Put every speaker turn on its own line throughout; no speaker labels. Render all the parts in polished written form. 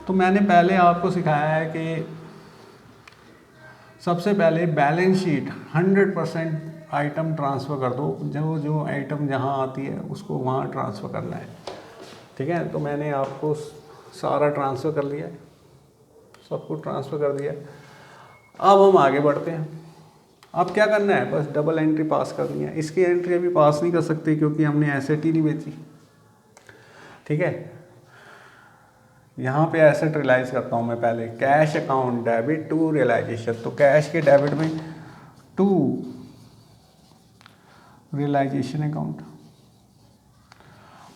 तो मैंने पहले आपको सिखाया है कि सबसे पहले बैलेंस शीट 100% आइटम ट्रांसफ़र कर दो, जो जो आइटम जहाँ आती है उसको वहाँ ट्रांसफ़र करना है, ठीक है। तो मैंने आपको सारा ट्रांसफ़र कर लिया है, सब कुछ ट्रांसफ़र कर दिया है। अब हम आगे बढ़ते हैं। अब क्या करना है, बस डबल एंट्री पास करनी है। इसकी एंट्री अभी पास नहीं कर सकते क्योंकि हमने एसेट ही नहीं बेची, ठीक है। यहाँ पे एसेट रियलाइज़ करता हूँ मैं पहले, cash account debit to realization. तो कैश के डेबिट में टू रियलाइजेशन अकाउंट,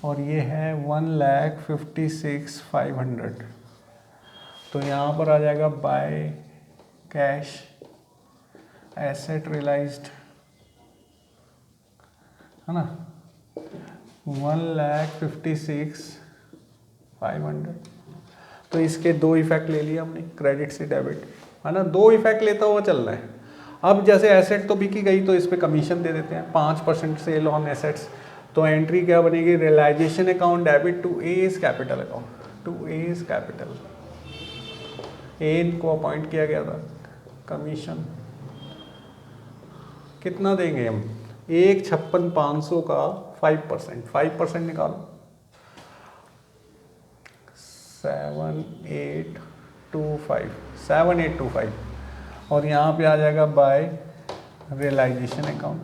और ये है 1,56,500। तो यहाँ पर आ जाएगा बाय कैश एसेट रियलाइज्ड, है ना, 1,56,500। तो इसके दो इफेक्ट ले लिए हमने, क्रेडिट से डेबिट, है ना, दो इफेक्ट लेता हुआ चल रहा है। अब जैसे एसेट तो बिकी गई तो इस पर कमीशन दे देते हैं 5% सेल ऑन एसेट्स। तो एंट्री क्या बनेगी, realisation account debit to A's capital account, to A's capital. A को अपॉइंट किया गया था, कमीशन कितना देंगे हम, 1,56,500 का 5% निकालो, 7825, और यहाँ पे आ जाएगा बाय रियलाइजेशन अकाउंट,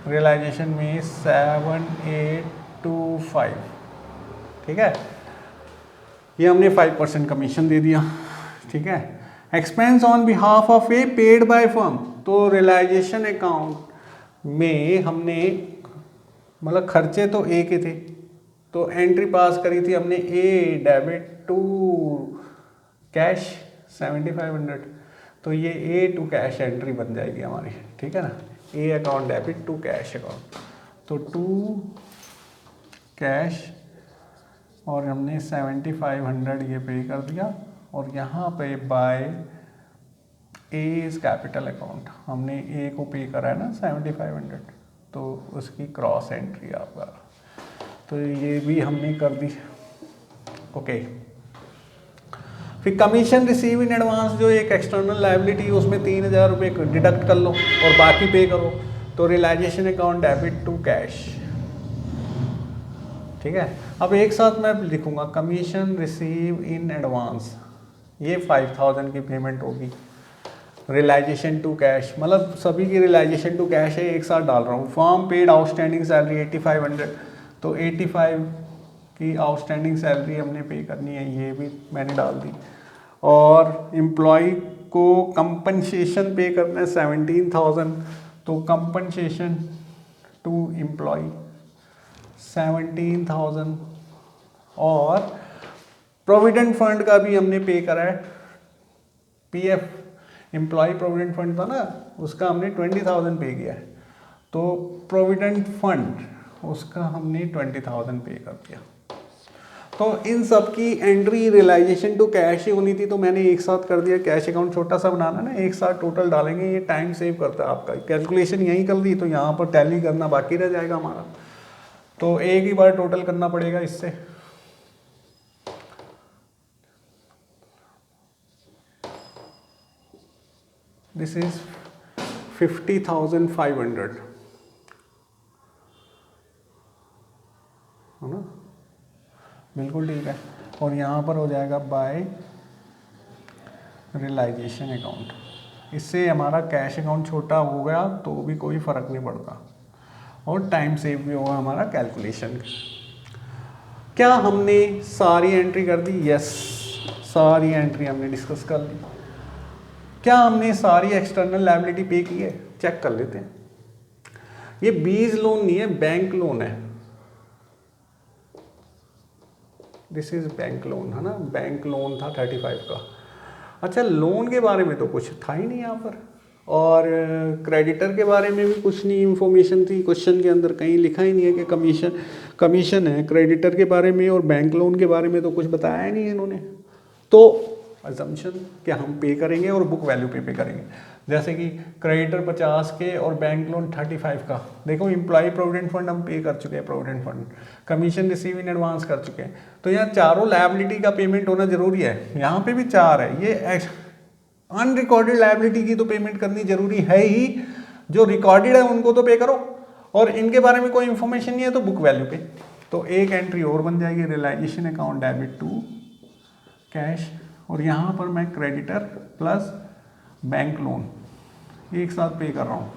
रियलाइजेशन में 7825, ठीक है। ये हमने 5% कमीशन दे दिया, ठीक है। Expense on behalf of A paid by firm, तो रियलाइजेशन अकाउंट में हमने मतलब खर्चे तो ए के थे, तो एंट्री पास करी थी हमने ए डेबिट टू कैश 7500, तो ये ए टू कैश एंट्री बन जाएगी हमारी, ठीक है ना। A account debit to cash account, तो टू कैश, और हमने 7500 ये पे कर दिया, और यहाँ पे बाय एज कैपिटल अकाउंट हमने ए को पे करा है ना 7500, तो उसकी क्रॉस एंट्री आपका, तो ये भी हमने कर दी, ओके। फिर कमीशन रिसीव इन एडवांस, जो एक एक्सटर्नल लायबिलिटी उसमें 3000 रुपये डिडक्ट कर लो और बाकी पे करो, तो realisation account debit to cash, ठीक है। अब एक साथ मैं लिखूंगा कमीशन रिसीव इन एडवांस, ये 5000 की पेमेंट होगी, रियलाइजेशन टू कैश मतलब सभी की रियलाइजेशन टू कैश है, एक साथ डाल रहा हूँ। फर्म पेड आउटस्टैंडिंग सैलरी 8500, तो 85 की आउटस्टैंडिंग सैलरी हमने पे करनी है, ये भी मैंने डाल दी। और एम्प्लॉय को कंपनसेशन पे करना है 17000, तो कंपनसेशन टू एम्प्लॉय 17000, और प्रोविडेंट फंड का भी हमने पे करा है, पीएफ एम्प्लॉय प्रोविडेंट फंड था ना, उसका हमने 20,000 पे किया है, तो प्रोविडेंट फंड उसका हमने 20,000 पे कर दिया। तो इन सब की एंट्री रियलाइजेशन टू कैश ही होनी थी, तो मैंने एक साथ कर दिया। कैश अकाउंट छोटा सा बनाना ना, एक साथ टोटल डालेंगे, ये टाइम सेव करता है आपका। कैलकुलेशन यहीं कर दी तो यहाँ पर टैली करना बाकी रह जाएगा हमारा, तो एक ही बार टोटल करना पड़ेगा इससे। दिस इज 50,500, है ना, बिल्कुल ठीक है। और यहाँ पर हो जाएगा बाय रियलाइजेशन अकाउंट, इससे हमारा कैश अकाउंट छोटा हो गया तो भी कोई फ़र्क नहीं पड़ता, और टाइम सेव भी होगा हमारा कैलकुलेशन। क्या हमने सारी एंट्री कर दी? यस, सारी एंट्री हमने डिस्कस कर ली। क्या हमने सारी एक्सटर्नल लायबिलिटी पे की है? चेक कर लेते हैं। ये बीज लोन नहीं है, बैंक लोन है। दिस इज बैंक लोन, है ना, बैंक लोन था 35 का। अच्छा, लोन के बारे में तो कुछ था ही नहीं यहाँ पर, और क्रेडिटर के बारे में भी कुछ नहीं इंफॉर्मेशन थी। क्वेश्चन के अंदर कहीं लिखा ही नहीं है कि कमीशन है। क्रेडिटर के बारे में और बैंक लोन के बारे में तो कुछ बताया ही नहीं इन्होंने। तो अजम्पशन कि हम पे करेंगे और बुक वैल्यू पे करेंगे। जैसे कि क्रेडिटर 50 के और बैंक लोन 35 का। देखो एम्प्लॉय प्रोविडेंट फंड हम पे कर चुके हैं, provident fund, commission receive in advance कर चुके हैं, तो यहाँ चारों लायबिलिटी का पेमेंट होना जरूरी है। यहाँ पे भी 4 है, ये अनरिकॉर्डेड लायबिलिटी की तो पेमेंट करनी जरूरी है ही, जो रिकॉर्डेड है उनको तो पे करो, और इनके बारे में कोई इंफॉर्मेशन नहीं है तो बुक वैल्यू पे। तो एक एंट्री और बन जाएगी, realization account debit to cash, और यहाँ पर मैं क्रेडिटर प्लस बैंक लोन एक साथ पे कर रहा हूँ,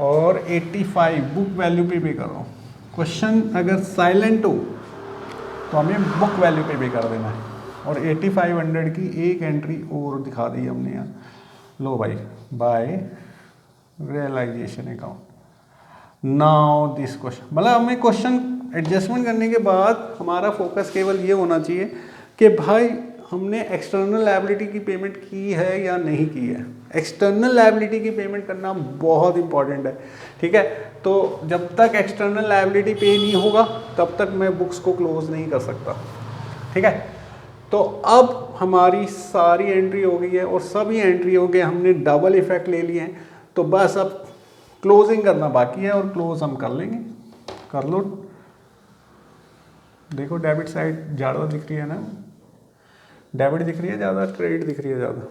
और 85 बुक वैल्यू पे कर रहा हूँ। क्वेश्चन अगर साइलेंट हो तो हमें बुक वैल्यू पे कर देना है, और 8500 की एक एंट्री और दिखा दी हमने यहाँ। लो भाई, by realization account. Now this question, मतलब हमें क्वेश्चन एडजस्टमेंट करने के बाद हमारा फोकस केवल ये होना चाहिए कि भाई हमने एक्सटर्नल लायबिलिटी की पेमेंट की है या नहीं की है। एक्सटर्नल लायबिलिटी की पेमेंट करना बहुत इंपॉर्टेंट है, ठीक है। तो जब तक एक्सटर्नल लायबिलिटी पे नहीं होगा तब तक मैं बुक्स को क्लोज नहीं कर सकता, ठीक है। तो अब हमारी सारी एंट्री हो गई है और सभी एंट्री हो गए, हमने डबल इफेक्ट ले लिए हैं, तो बस अब क्लोजिंग करना बाकी है, और क्लोज हम कर लेंगे। कर लो, देखो डेबिट साइड ज़्यादा दिख रही है ना, डेबिट दिख रही है ज़्यादा, क्रेडिट दिख रही है ज़्यादा,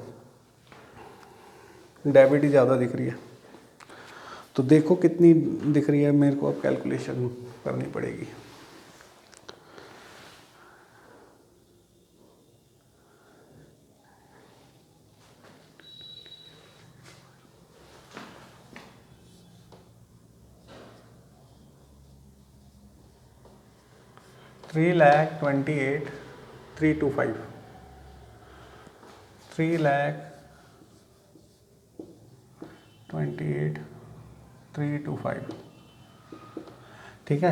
डेबिट ही ज़्यादा दिख रही है। तो देखो कितनी दिख रही है, मेरे को अब कैलकुलेशन करनी पड़ेगी। $3,28,325 3,28,325, ठीक है।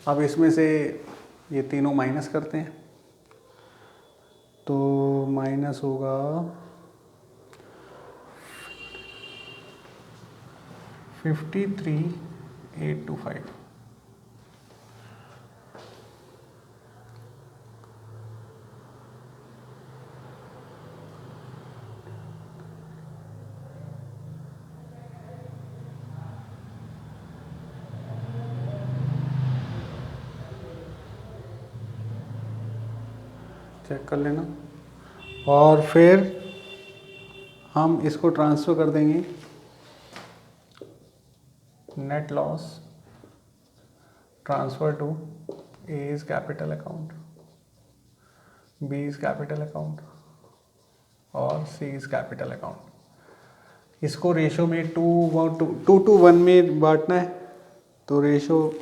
अब इसमें से ये तीनों माइनस करते हैं, तो माइनस होगा 53,825। चेक कर लेना, और फिर हम इसको ट्रांसफ़र कर देंगे net loss transfer to A is capital account, B is capital account और सी इज़ कैपिटल अकाउंट। इसको रेशो में 2:1 में बांटना है, तो रेशो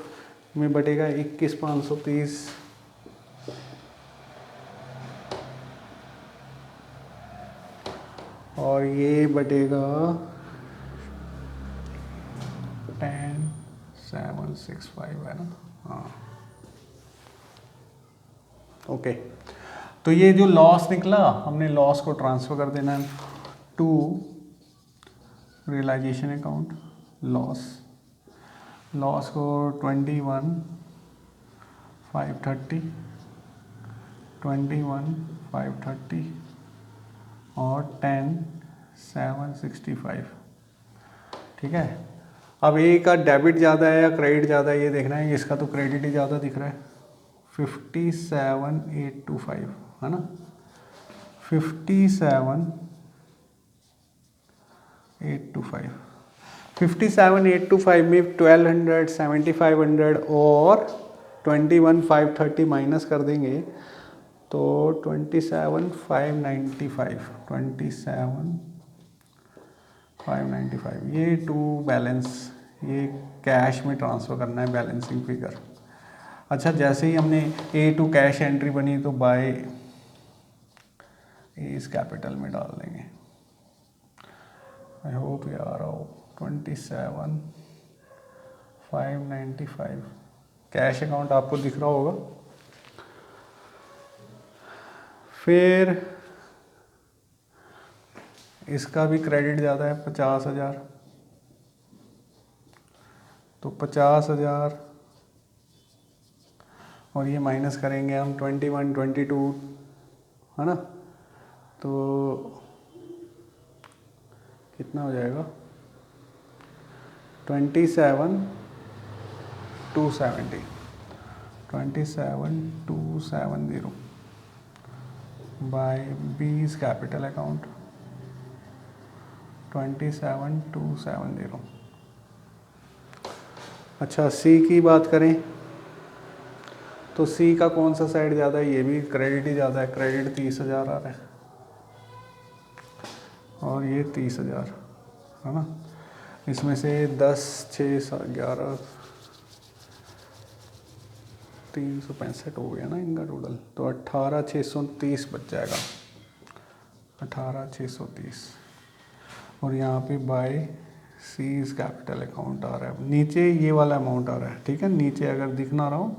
में बटेगा 21,530, और ये बटेगा 10,765 है ना, हाँ ओके। तो ये जो लॉस निकला, हमने लॉस को ट्रांसफ़र कर देना है टू रियलाइजेशन अकाउंट। लॉस को 21,530 और 10,765, ठीक है। अब ए का डेबिट ज़्यादा है या क्रेडिट ज़्यादा है ये देखना है, इसका तो क्रेडिट ही ज़्यादा दिख रहा है, 57,825 है ना, 57,825। 57,825 में 1,200, 7,500 और 21,530 माइनस कर देंगे तो 27,595, 27,595। ये टू बैलेंस, ये कैश में ट्रांसफ़र करना है, बैलेंसिंग फिगर। अच्छा, जैसे ही हमने ए टू कैश एंट्री बनी तो बाय इस कैपिटल में डाल देंगे। आई होप ये आ रहा हो। 27,595 कैश अकाउंट आपको दिख रहा होगा। फिर इसका भी क्रेडिट ज़्यादा है 50,000, तो 50,000 और ये माइनस करेंगे हम 21, 22 है ना, तो कितना हो जाएगा 27,270 बाय बीज कैपिटल अकाउंट 27,270। अच्छा सी की बात करें तो सी का कौन सा साइड ज़्यादा है, ये भी क्रेडिट ही ज़्यादा है, क्रेडिट 30,000 आ रहा है और ये 30,000 है ना। इसमें से 10, 6, 11, 365 हो गया ना इनका टोटल, तो 18,630 बच जाएगा, 18,630। और यहाँ पे बाय सीज कैपिटल अकाउंट आ रहा है, नीचे ये वाला अमाउंट आ रहा है, ठीक है, नीचे अगर दिख ना रहा हो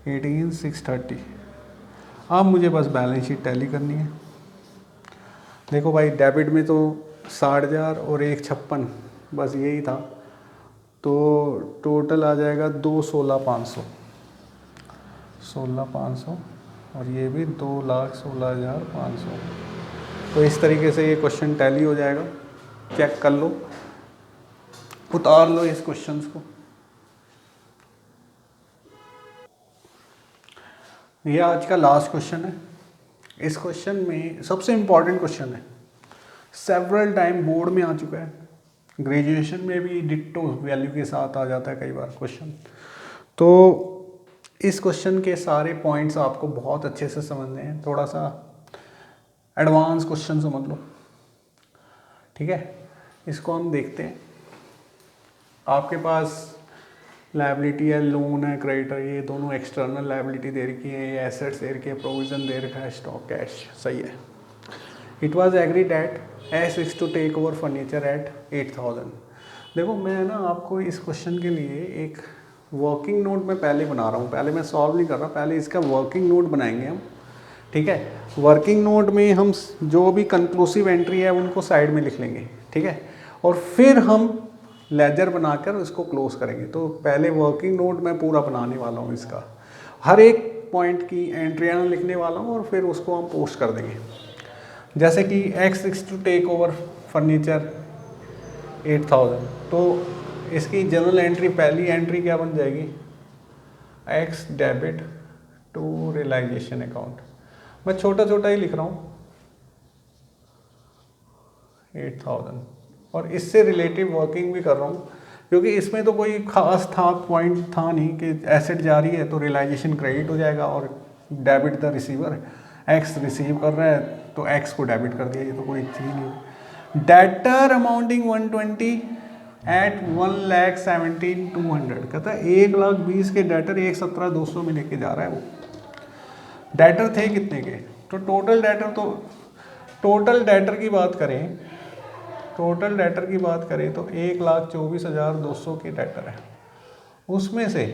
18,630। अब मुझे बस बैलेंस शीट टैली करनी है। देखो भाई डेबिट में तो 60,000 और 1,56 बस यही था, तो टोटल आ जाएगा 2,16,500, 16,500 और ये भी 2,16,500। तो इस तरीके से ये क्वेश्चन टैली हो जाएगा। चेक कर लो, उतार लो इस क्वेश्चंस को। ये आज का लास्ट क्वेश्चन है। इस क्वेश्चन में सबसे इम्पॉर्टेंट क्वेश्चन है, सेवरल टाइम बोर्ड में आ चुका है, ग्रेजुएशन में भी डिट्टो वैल्यू के साथ आ जाता है कई बार क्वेश्चन। तो इस क्वेश्चन के सारे पॉइंट्स आपको बहुत अच्छे से समझने हैं, थोड़ा सा एडवांस क्वेश्चन समझ लो, ठीक है। इसको हम देखते हैं। आपके पास लायबिलिटी है, लोन है, क्रेडिट है, ये दोनों एक्सटर्नल लायबिलिटी दे रखी है, ये एसेट्स दे रखी है, प्रोविजन दे रखा है, स्टॉक कैश, सही है। It was agreed at S6 to take over furniture at 8,000। देखो मैं ना आपको इस क्वेश्चन के लिए एक वर्किंग नोट में पहले बना रहा हूँ, पहले मैं सॉल्व नहीं कर रहा, पहले इसका वर्किंग नोट बनाएंगे हम, ठीक है। वर्किंग नोट में हम जो भी कंक्लूसिव एंट्री है उनको साइड में लिख लेंगे, ठीक है, और फिर हम लेजर बनाकर उसको क्लोज करेंगे। तो पहले वर्किंग नोट मैं पूरा बनाने वाला हूँ, इसका हर एक पॉइंट की एंट्रियाँ लिखने वाला हूँ और फिर उसको हम पोस्ट कर देंगे। जैसे कि X6 to take over furniture 8,000, तो इसकी जनरल एंट्री, पहली एंट्री क्या बन जाएगी, X debit to realization account. मैं छोटा छोटा ही लिख रहा हूँ 8,000, और इससे रिलेटिव वर्किंग भी कर रहा हूँ, क्योंकि इसमें तो कोई खास था पॉइंट था नहीं कि एसेट जा रही है तो रियलाइजेशन क्रेडिट हो जाएगा और debit the receiver, x receive कर रहा है तो एक्स को डेबिट कर दिया, ये तो कोई चीज़ नहीं। डेटर अमाउंटिंग 120 एट 1,17,200, कहता है 1,20,000 के डेटर 1,17,200 में लेके जा रहा है वो। डेटर थे कितने के, तो टोटल डेटर की बात करें, टोटल डेटर की बात करें तो 1,24,200 के डेटर है, उसमें से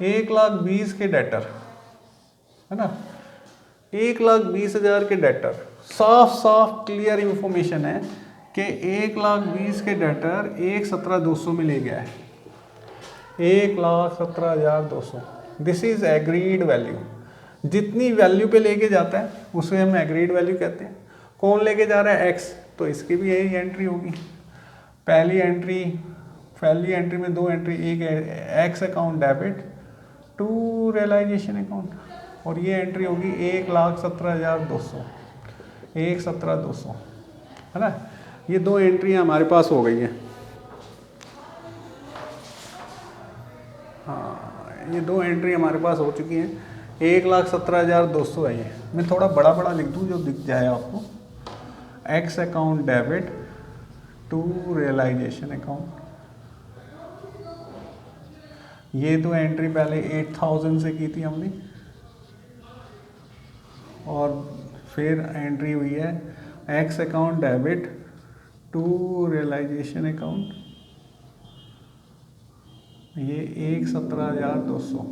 1,20,000 के डेटर है ना, 1,20,000 के डेटर, साफ साफ क्लियर इंफॉर्मेशन है कि 1,20,000 के डेटर 1,17,200 में ले गया है, 1,17,200। दिस इज एग्रीड वैल्यू, जितनी वैल्यू पे लेके जाता है उसे हम एग्रीड वैल्यू कहते हैं। कौन लेके जा रहा है, एक्स, तो इसकी भी यही एंट्री होगी। पहली एंट्री में दो एंट्री, एक X account debit to realization account, और ये एंट्री होगी 1,17,200, 1,17,200 है ना। ये दो एंट्री हमारे पास हो गई हैं। हाँ, ये दो एंट्री हमारे पास हो चुकी हैं, 1,17,200 है ये। मैं थोड़ा बड़ा बड़ा लिख दूँ जो दिख जाए आपको, X account debit to realization account. ये तो एंट्री पहले 8,000 से की थी हमने, और फिर एंट्री हुई है X account debit to realization account, ये 1,17,200,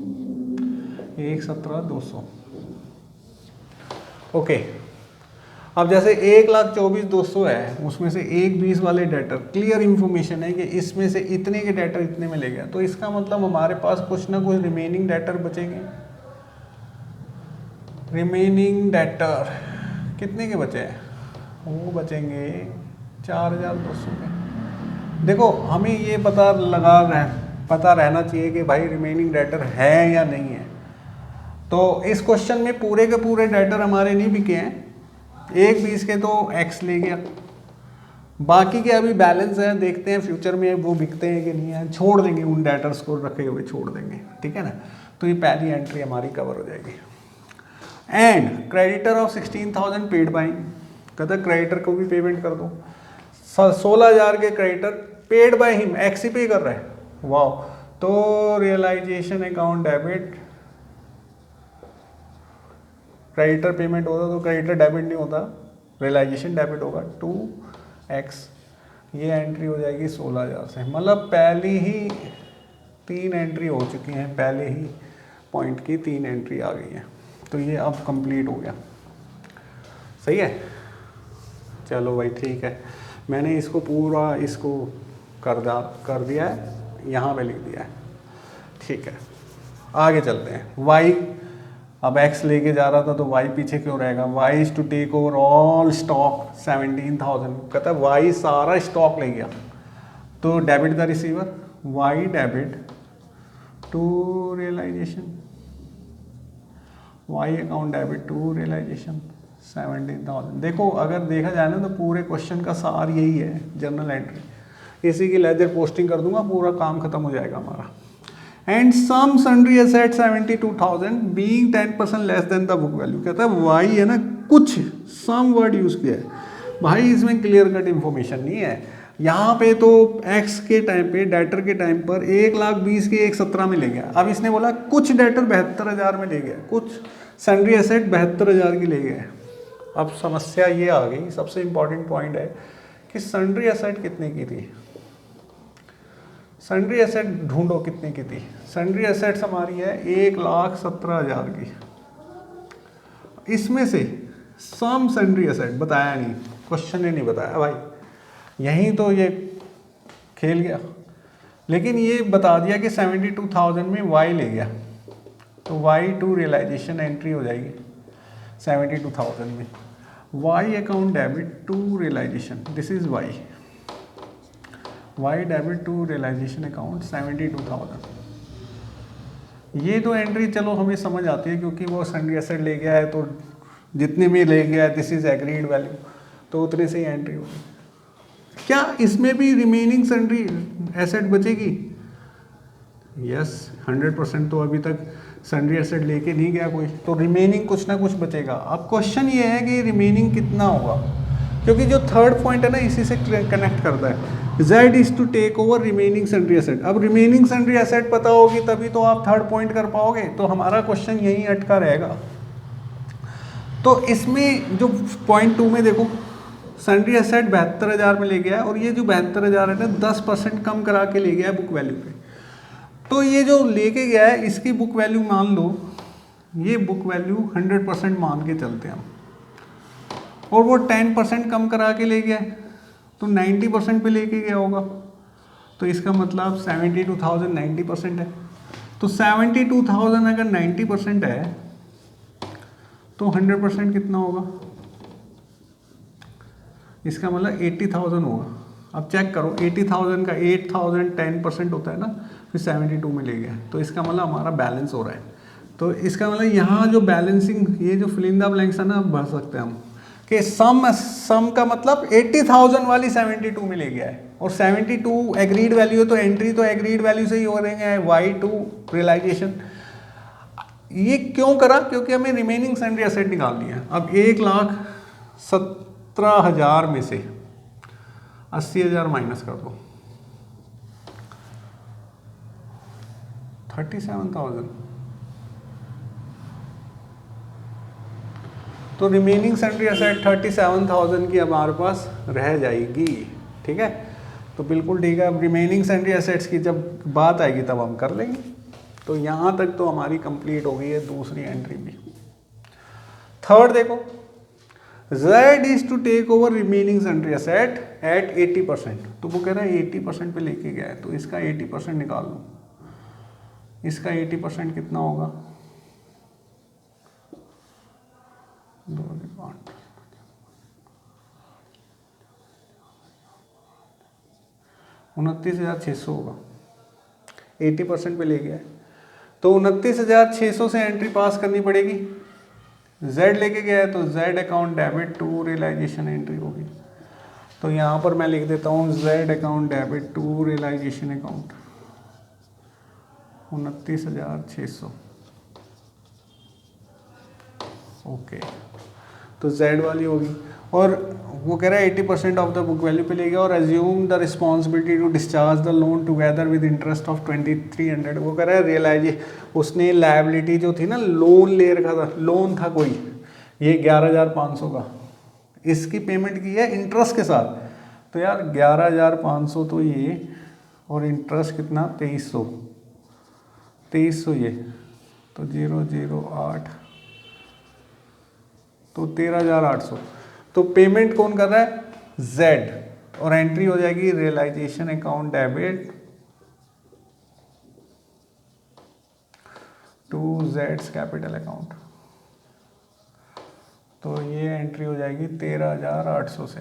1,17,200। ओके, अब जैसे 1,24,200 है, उसमें से 1,20,000 वाले डेटर, क्लियर इंफॉर्मेशन है कि इसमें से इतने के डेटर इतने में ले गया, तो इसका मतलब हमारे पास कुछ ना कुछ रिमेनिंग डेटर बचेंगे। रिमेनिंग डेटर कितने के बचे हैं? वो बचेंगे 4,200 के। देखो हमें ये पता रहना चाहिए कि भाई रिमेनिंग डेटर है या नहीं है। तो इस क्वेश्चन में पूरे के पूरे डेटर हमारे नहीं बिके हैं, एक भी इसके तो एक्स ले गया, बाकी के अभी बैलेंस है, देखते हैं फ्यूचर में वो बिकते हैं कि नहीं है, छोड़ देंगे उन डेटर्स को रखे हुए, छोड़ देंगे, ठीक है ना। तो ये पहली एंट्री हमारी कवर हो जाएगी। And creditor of 16,000 paid buying, कहता क्रेडिटर को भी पेमेंट कर दो। 16,000 के creditor paid by him, X ही पे कर रहा है, वाह। तो realisation account debit, creditor payment होता तो क्रेडिटर डेबिट नहीं होता, रियलाइजेशन डेबिट होगा 2x। ये एंट्री हो जाएगी 16,000 से, मतलब पहली ही 3 एंट्री हो चुकी हैं, पहले ही पॉइंट की 3 एंट्री आ गई है। तो ये अब कंप्लीट हो गया, सही है। चलो भाई ठीक है, मैंने इसको पूरा इसको कर दिया है, यहाँ पे लिख दिया है, ठीक है। आगे चलते हैं। y, अब x लेके जा रहा था तो y पीछे क्यों रहेगा? y is to take over all stock 17,000, कहता है y सारा स्टॉक ले गया, तो debit the receiver, y debit to realization, y account debit to realization 17,000। देखो अगर देखा जाए ना तो पूरे क्वेश्चन का सार यही है, जर्नल एंट्री, इसी की लेजर पोस्टिंग कर दूंगा, पूरा काम खत्म हो जाएगा हमारा। And some sundry asset 72,000 being 10% less than the book value, कहता है वाई है ना, कुछ सम वर्ड यूज किया है भाई, इसमें क्लियर कट इन्फॉर्मेशन नहीं है। यहाँ पे तो एक्स के टाइम पे, डेटर के टाइम पर 1,20,000 के 1,17 में ले गया, अब इसने बोला कुछ डेटर 72,000 में ले गया, कुछ सन्ड्री एसेट 72,000 की ले गए। अब समस्या ये आ गई, सबसे इंपॉर्टेंट पॉइंट है कि सन्ड्री एसेट कितने की थी, सन्ड्री एसेट ढूंढो कितने की थी। सन्ड्री एसेट्स हमारी है 1,17,000 की, इसमें से सम सन्ड्री एसेट बताया नहीं, क्वेश्चन ने नहीं बताया भाई, यहीं तो ये खेल गया। लेकिन ये बता दिया कि 72,000 में वाई ले गया, तो वाई टू रियलाइजेशन एंट्री हो जाएगी 72,000 में, Y account debit to realization, this is Y, Y debit to realization account 72,000। ये तो एंट्री चलो हमें समझ आती है, क्योंकि वो सन्ड्री एसेट ले गया है तो जितने में ले गया है दिस इज एग्रीड वैल्यू, तो उतने से ही एंट्री होगी। क्या इसमें भी रिमेनिंग सन्ड्री एसेट बचेगी? यस, 100% तो अभी तक सन्ड्री एसेट लेके नहीं गया कोई, तो रिमेनिंग कुछ ना कुछ बचेगा। अब क्वेश्चन ये है कि रिमेनिंग कितना होगा, क्योंकि जो थर्ड पॉइंट है ना इसी से कनेक्ट करता है, Z is to take over remaining sundry asset. अब रिमेनिंग सन्ड्री एसेट पता होगी तभी तो आप थर्ड पॉइंट कर पाओगे, तो हमारा क्वेश्चन यहीं अटका रहेगा। तो इसमें जो पॉइंट 2 में देखो, सन्ड्री एसेट 72,000 में ले गया है, और ये जो 72,000 है ना 10% कम करा के ले गया है बुक वैल्यू पे। तो ये जो लेके गया है इसकी बुक वैल्यू मान लो, ये बुक वैल्यू 100% मान के चलते हैं हम, और वो 10% कम करा के ले गया है, तो 90% पे लेके गया होगा, तो इसका मतलब 72,000 90% है। तो 72,000 अगर 90% है तो 100% कितना होगा? इसका मतलब 80,000 होगा। अब चेक करो, 80,000 का 8,000 10% होता है ना, फिर 72 में ले गया, तो इसका मतलब हमारा बैलेंस हो रहा है। तो इसका मतलब यहाँ जो बैलेंसिंग, ये जो फिल इन द ब्लैंक्स है ना, भर सकते हैं हम कि सम का मतलब 80,000 वाली 72 में ले गया है, और 72 एग्रीड वैल्यू है, तो एंट्री तो एग्रीड वैल्यू से ही हो रहे हैं, वाई टू रियलाइजेशन। ये क्यों करा? क्योंकि हमें रिमेनिंग सन्ड्री एसेट निकालनी है। अब 1,17,000 में से 80,000 माइनस कर दो, 37,000, तो रिमेनिंग सन्ड्री एसेट 37,000 की हमारे पास रह जाएगी, ठीक है। तो बिल्कुल ठीक है, अब रिमेनिंग सन्ड्री एसेट्स की जब बात आएगी तब हम कर लेंगे। तो यहाँ तक तो हमारी कंप्लीट हो गई है दूसरी एंट्री भी। थर्ड देखो, Z is to take over remaining sundry asset at 80%, तो वो कह रहा है 80% पे लेके गया है, तो इसका 80% निकाल लो। इसका 80% कितना होगा? 2 8 29,600 होगा, 80% पे ले गया है, तो 29,600 से एंट्री पास करनी पड़ेगी। Z लेके गया है तो Z account debit to realization entry होगी। तो यहाँ पर मैं लिख देता हूँ Z account debit to realization account 29,600। Okay, तो Z वाली होगी, और वो कह रहा है 80% ऑफ द बुक वैल्यू पे ले गया और assume the responsibility to discharge the loan together with interest of 2,300। वो कह रहा है रियलाइज उसने लायबिलिटी जो थी ना, लोन ले रखा था, लोन था कोई, ये 11,500 का, इसकी पेमेंट की है इंटरेस्ट के साथ। तो यार 11,500 तो ये, और इंटरेस्ट कितना 2300 ये, तो 008, तो 13,800। तो पेमेंट कौन कर रहा है? Z, और एंट्री हो जाएगी realization account debit to Z's capital account. तो ये एंट्री हो जाएगी 13,800 से।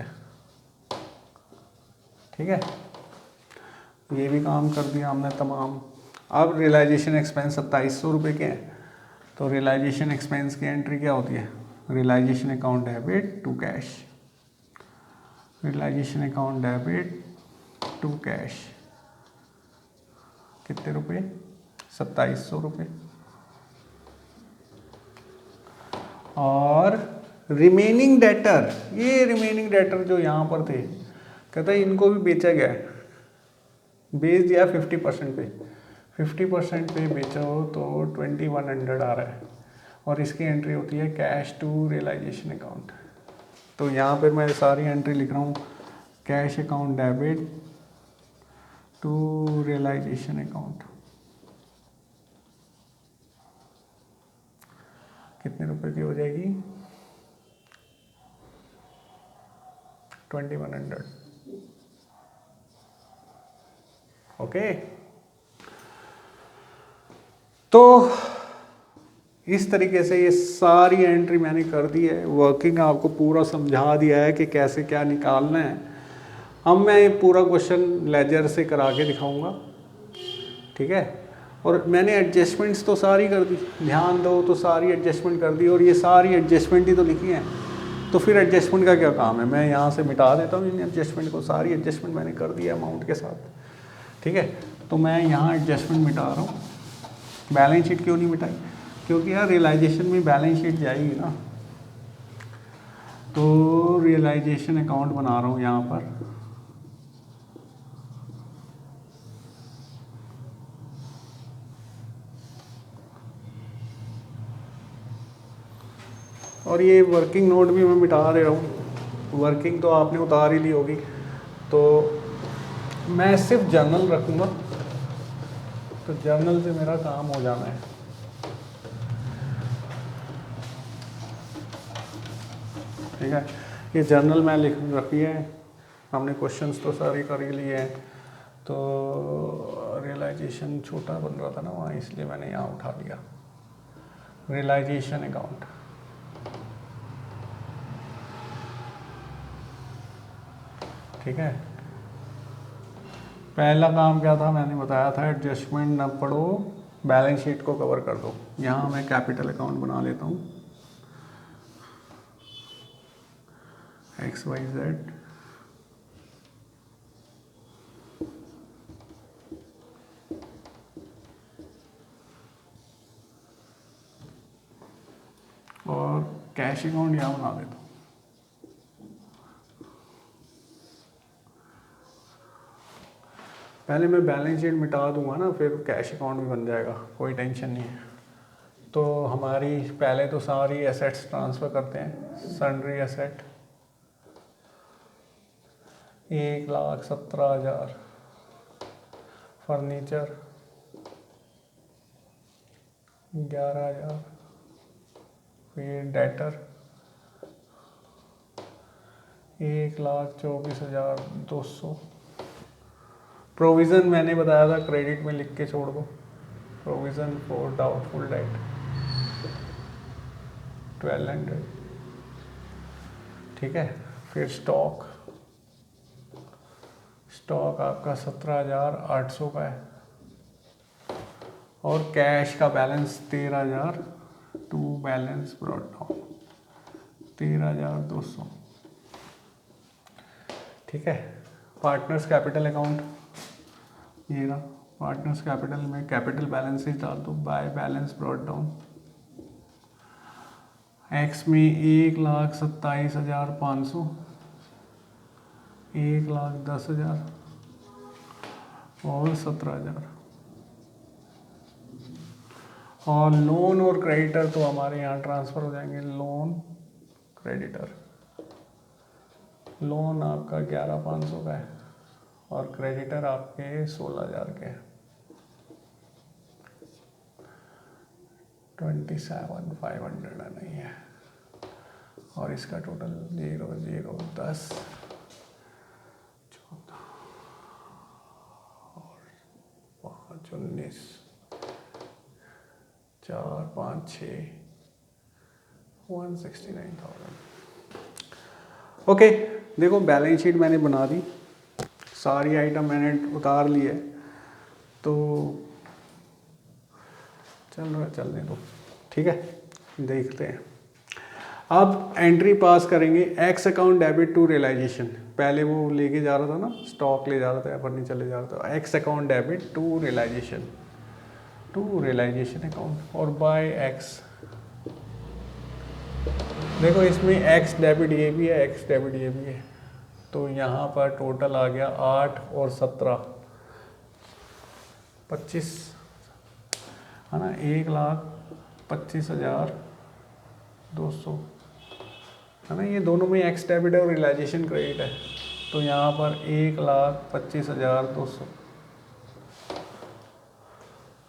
ठीक है, ये भी काम कर दिया हमने तमाम। अब रियलाइजेशन एक्सपेंस 2,700 रुपये के हैं, तो रियलाइजेशन एक्सपेंस की एंट्री क्या होती है? Realization account debit to cash, realization account debit to cash, कितने रुपए? 2,700 रुपये। और रिमेनिंग डेटर, ये रिमेनिंग डेटर जो यहाँ पर थे, कहता है इनको भी बेचा गया है, बेच दिया 50% पे, 50% पे बेचा हो तो 2,100 आ रहा है, और इसकी एंट्री होती है कैश टू रियलाइजेशन अकाउंट। तो यहाँ पे मैं सारी एंट्री लिख रहा हूँ, cash account debit to realization account, कितने रुपए की हो जाएगी? 2,100। ओके, तो इस तरीके से ये सारी एंट्री मैंने कर दी है, वर्किंग आपको पूरा समझा दिया है कि कैसे क्या निकालना है। अब मैं ये पूरा क्वेश्चन लेजर से करा के दिखाऊंगा, ठीक है। और मैंने एडजस्टमेंट्स तो सारी कर दी, ध्यान दो, तो सारी एडजस्टमेंट कर दी, और ये सारी एडजस्टमेंट ही तो लिखी हैं। तो फिर एडजस्टमेंट का क्या काम है? मैं यहाँ से मिटा देता हूँ इन एडजस्टमेंट को, सारी एडजस्टमेंट मैंने कर दी है अमाउंट के साथ, ठीक है। तो मैं यहाँ एडजस्टमेंट मिटा रहा हूँ। बैलेंस शीट क्यों नहीं मिटाई? क्योंकि यार रियलाइजेशन में बैलेंस शीट जाएगी ना, तो रियलाइजेशन अकाउंट बना रहा हूँ यहाँ पर। और ये वर्किंग नोट भी मैं मिटा दे रहा हूँ, वर्किंग तो आपने उतार ही ली होगी, तो मैं सिर्फ जर्नल रखूँगा, तो जर्नल से मेरा काम हो जाना है। ठीक है, ये जर्नल मैं लिख रखी है, हमने क्वेश्चंस तो सारे कर ही लिए हैं। तो रियलाइजेशन छोटा बन रहा था ना वहाँ, इसलिए मैंने यहाँ उठा लिया रियलाइजेशन अकाउंट। ठीक है, पहला काम क्या था मैंने बताया था, एडजस्टमेंट न पढ़ो, बैलेंस शीट को कवर कर दो। यहाँ मैं कैपिटल अकाउंट बना लेता हूँ, XYZ, और कैश अकाउंट यहाँ बना देता हूँ। पहले मैं बैलेंस शीट मिटा दूंगा ना, फिर कैश अकाउंट भी बन जाएगा, कोई टेंशन नहीं है। तो हमारी पहले तो सारी एसेट्स ट्रांसफ़र करते हैं। सन्ड्री एसेट 1,17,000, फर्नीचर 11,000, फिर डेटर 1,24,200। प्रोविज़न मैंने बताया था क्रेडिट में लिख के छोड़ दो, प्रोविज़न फॉर डाउटफुल डेट 1,200। ठीक है, फिर स्टॉक स्टॉक आपका 17,800 का है और कैश का balance 13,000, to balance brought down 13,200। ठीक है। पार्टनर्स कैपिटल अकाउंट ये रहा। पार्टनर्स कैपिटल में कैपिटल बैलेंसेस डाल दो by balance brought down. X में 1,27,500, 1,10,000 और 17,000। और लोन और क्रेडिटर तो हमारे यहाँ ट्रांसफ़र हो जाएंगे। लोन क्रेडिटर, लोन आपका 11,500 का है और क्रेडिटर आपके 16,000 के हैं। 27,500 नहीं है और इसका टोटल 0, 0, 10, 14 और 5, 19, 4, 5, 6, 169,000। ओके, देखो बैलेंस शीट मैंने बना दी, सारी आइटम मैंने उतार ली है, तो चलने दो। ठीक है, देखते हैं। अब एंट्री पास करेंगे X account debit to realization. पहले वो लेके जा रहा था ना, स्टॉक ले जा रहा था या फर्नीचर ले जा रहा था। X account debit to realization account और बाय एक्स। देखो इसमें एक्स डेबिट ये भी है, एक्स डेबिट ये भी है, तो यहाँ पर टोटल आ गया 8 और 17, 25 है ना। 1,25,200 है ना। ये दोनों में एक्स डेबिट है और रियलाइजेशन क्रेडिट है, तो यहाँ पर 1,25,200।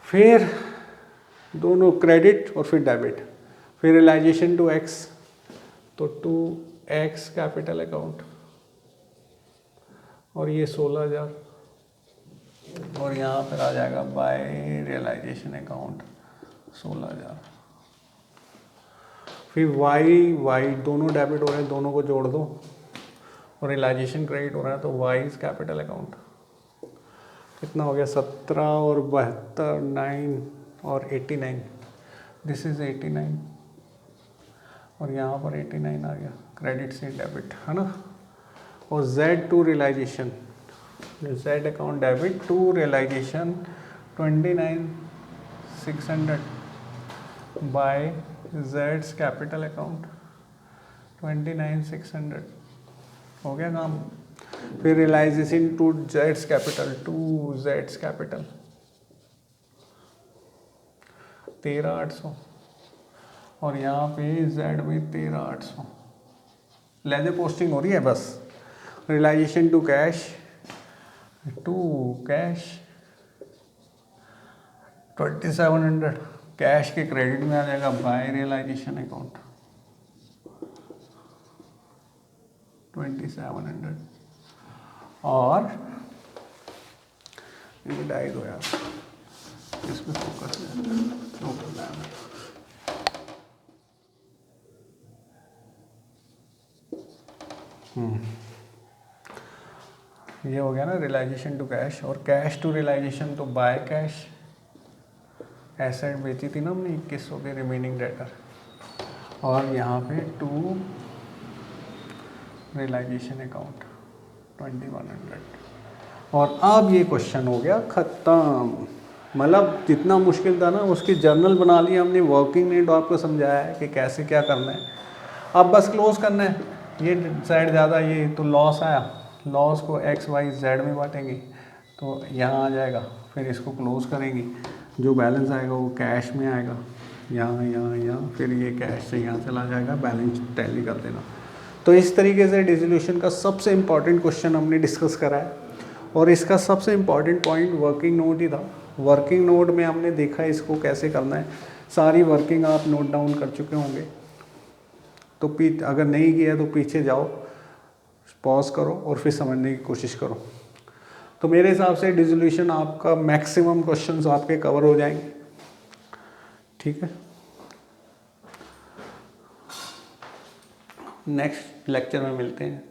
फिर दोनों क्रेडिट और फिर डेबिट, फिर रियलाइजेशन टू एक्स, तो टू एक्स कैपिटल अकाउंट और ये 16,000 और यहाँ पर आ जाएगा बाय रियलाइजेशन अकाउंट 16,000। फिर वाई दोनों डेबिट हो रहे हैं, दोनों को जोड़ दो और रियलाइजेशन क्रेडिट हो रहा है, तो वाई कैपिटल अकाउंट कितना हो गया 17 और 72, 9 और 89, दिस इज 89 और यहाँ पर 89 आ गया क्रेडिट से डेबिट है ना। और Z to realization, Z account debit to realization 29,600 by Z's capital account 29,600 हो गया काम। फिर रियलाइजेशन टू Z's कैपिटल 13,800 और यहाँ पे Z में 13,800 लेजर पोस्टिंग हो रही है बस। रियलाइजेशन टू कैश 2,700 कैश के क्रेडिट में आ जाएगा बाय रियलाइजेशन अकाउंट 2,700 और ये मिटाई दो यार, इसमें फोकस है। ये हो गया ना रियलाइजेशन टू कैश, और कैश टू रियलाइजेशन तो बाय कैश। एसेट बेची थी ना हमने 2100 के रिमेनिंग डेटर, और यहाँ पे टू रियलाइजेशन अकाउंट 2,100। और अब ये क्वेश्चन हो गया ख़त्म। मतलब जितना मुश्किल था ना उसकी जर्नल बना ली हमने, वर्किंग नीड आपको समझाया है कि कैसे क्या करना है। अब बस क्लोज करना है। ये साइड ज़्यादा, ये तो लॉस आया, लॉस को एक्स वाई जेड में बांटेंगे तो यहाँ आ जाएगा। फिर इसको क्लोज करेंगे, जो बैलेंस आएगा वो कैश में आएगा, यहाँ, फिर ये कैश से यहाँ चला जाएगा, बैलेंस टैली कर देना। तो इस तरीके से डिसोल्यूशन का सबसे इम्पॉर्टेंट क्वेश्चन हमने डिस्कस करा है, और इसका सबसे इम्पॉर्टेंट पॉइंट वर्किंग नोट ही था। वर्किंग नोट में हमने देखा इसको कैसे करना है, सारी वर्किंग आप नोट डाउन कर चुके होंगे। तो अगर नहीं किया तो पीछे जाओ, पॉज करो और फिर समझने की कोशिश करो। तो मेरे हिसाब से डिसोल्यूशन आपका मैक्सिमम क्वेश्चंस आपके कवर हो जाएंगे। ठीक है, नेक्स्ट लेक्चर में मिलते हैं।